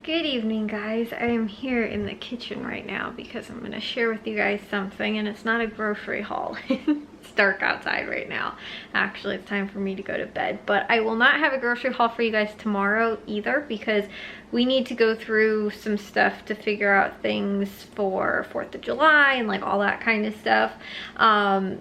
Good evening, guys. I am here in the kitchen right now because I'm going to share with you guys something, and it's not a grocery haul. It's dark outside right now. Actually, it's time for me to go to bed, but I will not have a grocery haul for you guys tomorrow either because we need to go through some stuff to figure out things for 4th of July and like all that kind of stuff.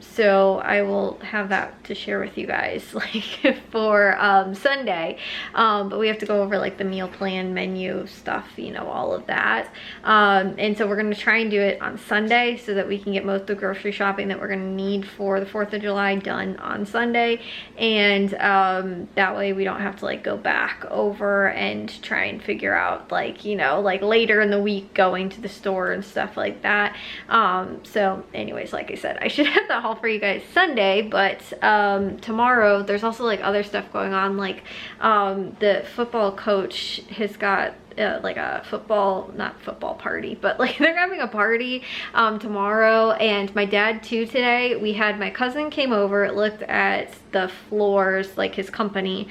So I will have that to share with you guys like for Sunday. But we have to go over like the meal plan, menu stuff, you know, all of that. And so we're going to try and do it on Sunday so that we can get most of the grocery shopping that we're going to need for the 4th of July done on Sunday. And that way we don't have to like go back over and try and figure out like, you know, like later in the week going to the store and stuff like that. So anyways, like I said, I should have that haul for you guys Sunday, but tomorrow there's also like other stuff going on. Like the football coach has got like a not football party, but like they're having a party tomorrow, and my dad too today. We had my cousin came over, looked at the floors, like his company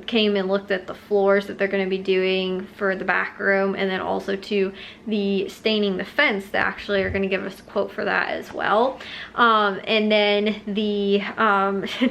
came and looked at the floors that they're going to be doing for the back room, and then also to the staining the fence. They actually are going to give us a quote for that as well. And then the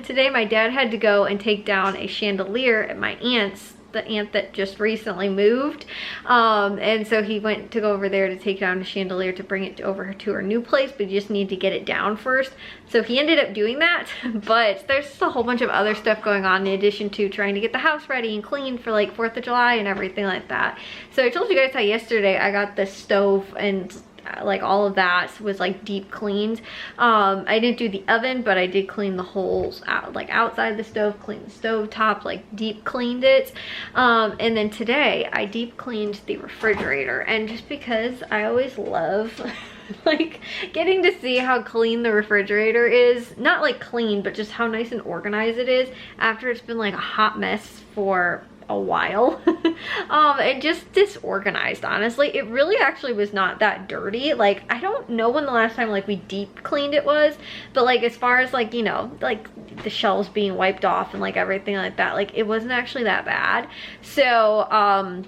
today my dad had to go and take down a chandelier at my aunt's, the aunt that just recently moved, and so he went to go over there to take down a chandelier to bring it over to her new place, but you just need to get it down first. So he ended up doing that, but there's just a whole bunch of other stuff going on in addition to trying to get the house ready and clean for like 4th of July and everything like that. So I told you guys how yesterday I got the stove and like all of that was like deep cleaned. I didn't do the oven, but I did clean the holes out, like outside the stove, cleaned the stove top, like deep cleaned it. And then today I deep cleaned the refrigerator, and just because I always love like getting to see how clean the refrigerator is, not like clean, but just how nice and organized it is after it's been like a hot mess for a while. And just disorganized. Honestly, it really actually was not that dirty. Like I don't know when the last time like we deep cleaned it was, but like as far as like, you know, like the shelves being wiped off and like everything like that, like it wasn't actually that bad. So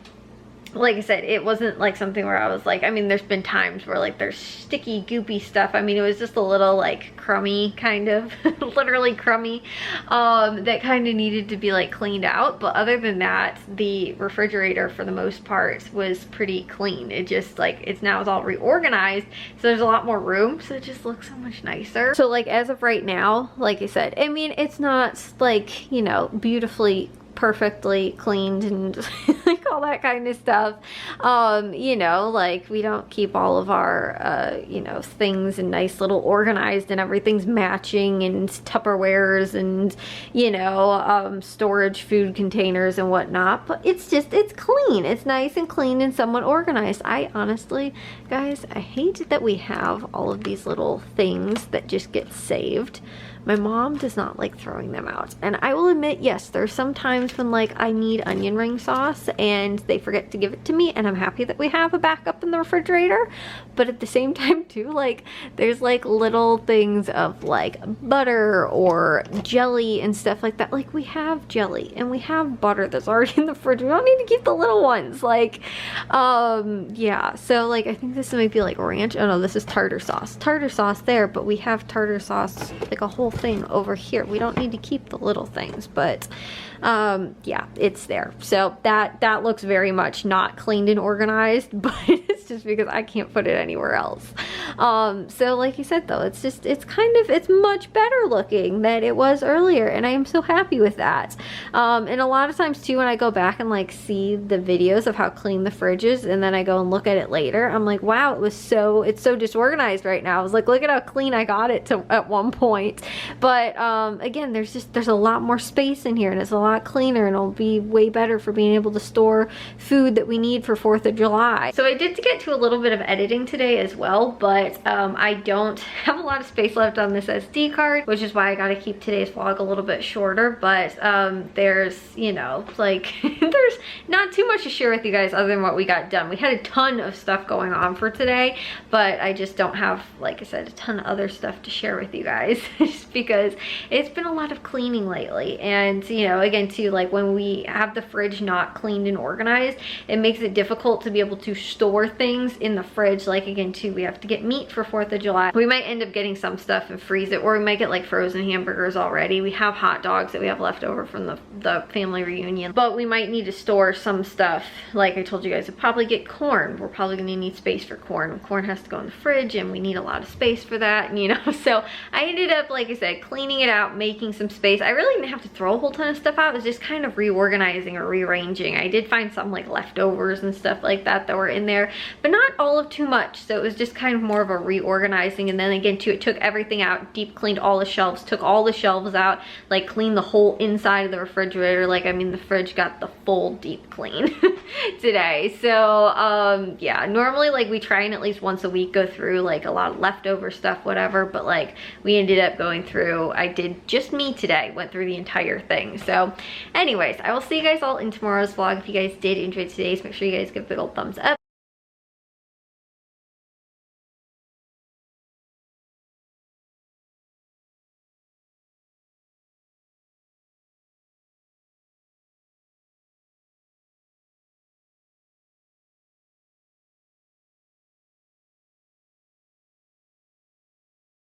like I said, it wasn't like something where I was like, I mean, there's been times where like there's sticky, goopy stuff. I mean, it was just a little like crummy kind of, literally crummy, that kind of needed to be like cleaned out. But other than that, the refrigerator for the most part was pretty clean. It just like, it's all reorganized. So there's a lot more room. So it just looks so much nicer. So like as of right now, like I said, I mean, it's not like, you know, beautifully perfectly cleaned and like all that kind of stuff. You know, like we don't keep all of our you know, things in nice little organized and everything's matching and Tupperwares and, you know, storage food containers and whatnot, but it's clean. It's nice and clean and somewhat organized. I honestly, guys, I hate that we have all of these little things that just get saved. My mom does not like throwing them out. And I will admit, yes, there's some times when like I need onion ring sauce and they forget to give it to me, and I'm happy that we have a backup in the refrigerator. But at the same time too, like there's like little things of like butter or jelly and stuff like that. Like we have jelly and we have butter that's already in the fridge. We don't need to keep the little ones. Like, yeah. So like I think this might be like ranch. Oh no, this is tartar sauce. Tartar sauce there, but we have tartar sauce, like a whole thing over here. We don't need to keep the little things, but yeah, it's there. So that looks very much not cleaned and organized, but it's just because I can't put it anywhere else. So like you said though, it's much better looking than it was earlier, and I am so happy with that. And a lot of times too, when I go back and like see the videos of how clean the fridge is, and then I go and look at it later, I'm like, wow, it's so disorganized right now. I was like, look at how clean I got it to at one point. But again, there's a lot more space in here, and it's a lot cleaner, and it'll be way better for being able to store food that we need for 4th of July. So I did get to a little bit of editing today as well, but but I don't have a lot of space left on this SD card, which is why I gotta keep today's vlog a little bit shorter. But there's, you know, like there's not too much to share with you guys other than what we got done. We had a ton of stuff going on for today, but I just don't have, like I said, a ton of other stuff to share with you guys just because it's been a lot of cleaning lately. And you know, again too, like when we have the fridge not cleaned and organized, it makes it difficult to be able to store things in the fridge. Like again too, we have to get meat for 4th of July. We might end up getting some stuff and freeze it, or we might get like frozen hamburgers already. We have hot dogs that we have left over from the family reunion, but we might need to store some stuff. Like I told you guys, we'll probably get corn. We're probably gonna need space for corn. Corn has to go in the fridge and we need a lot of space for that, and, you know, so I ended up, like I said, cleaning it out, making some space. I really didn't have to throw a whole ton of stuff out. It was just kind of reorganizing or rearranging. I did find some like leftovers and stuff like that that were in there, but not all of too much. So it was just kind of more of a reorganizing. And then again too, it took everything out, deep cleaned all the shelves, took all the shelves out, like cleaned the whole inside of the refrigerator. Like, I mean, the fridge got the full deep clean today. So yeah, normally like we try and at least once a week go through like a lot of leftover stuff, whatever, but like we ended up going through, I did just me today, went through the entire thing. So anyways, I will see you guys all in tomorrow's vlog. If you guys did enjoy today's, make sure you guys give a big old thumbs up.